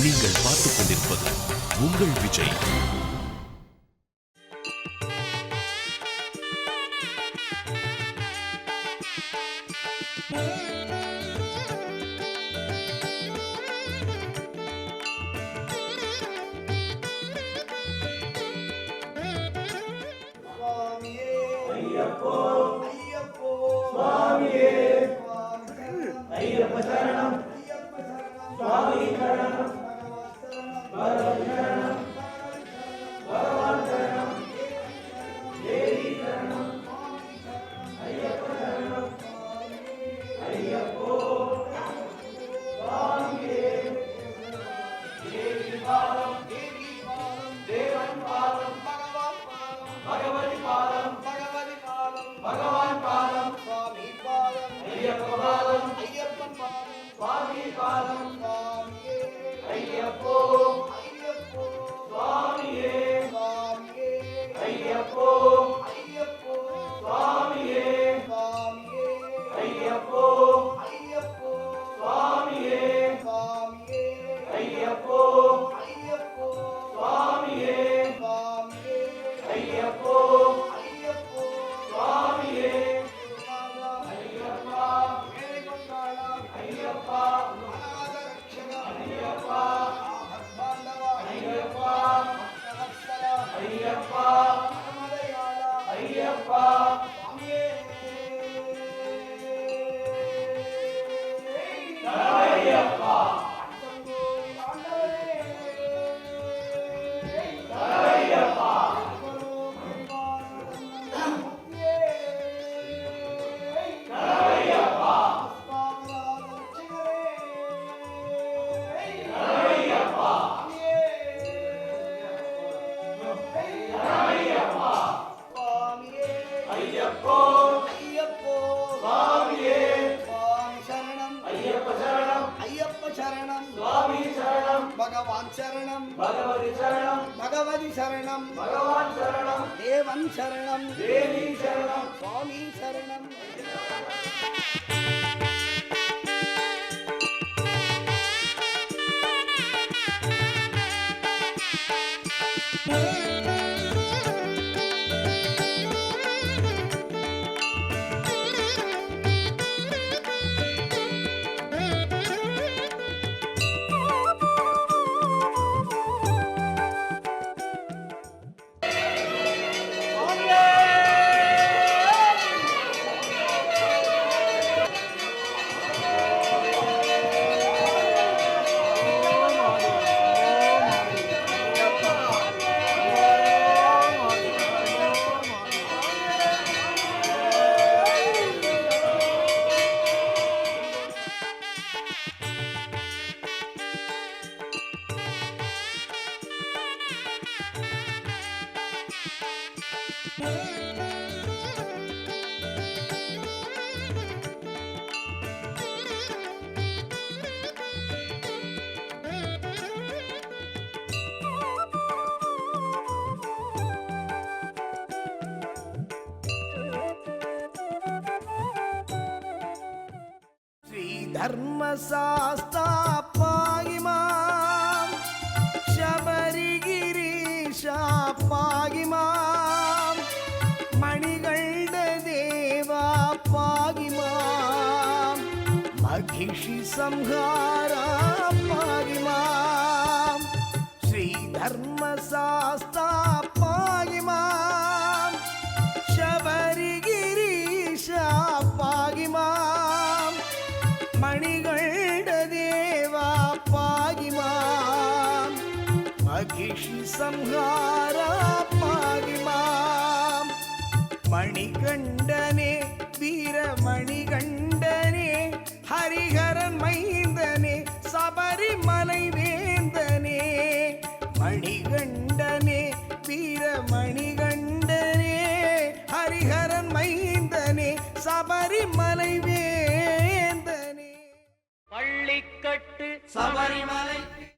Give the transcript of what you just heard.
நீங்கள் பார்த்துக் கொண்டிருப்பது உங்கள் விஜய். भगवान शरणम भगवती शरणम भगवती शरणम भगवान शरणम देवन शरणम देवी शरणम स्वामी शरणम. धर्मशास्त्रा पागिमां शबरिगिरीशा पागिमां मणिगण्ड देवा पागिमां महिषि संहारा पागिमां श्री धर्मशास्त्रा पागिमां शबरिगिरीशा पागिमां मणिगण्ड देवा पागिमां महिषि संहारा पागिमां मणिकण्डने वीरमणिकण्डने हरिहरन मैन्दने सबरिमलै वेन्दने मणिकण्डने वीरमणिकण्डने हरिहरन मैन्दने सबरिमलै वेन्दने பள்ளிக்கட்டு சபரிமலை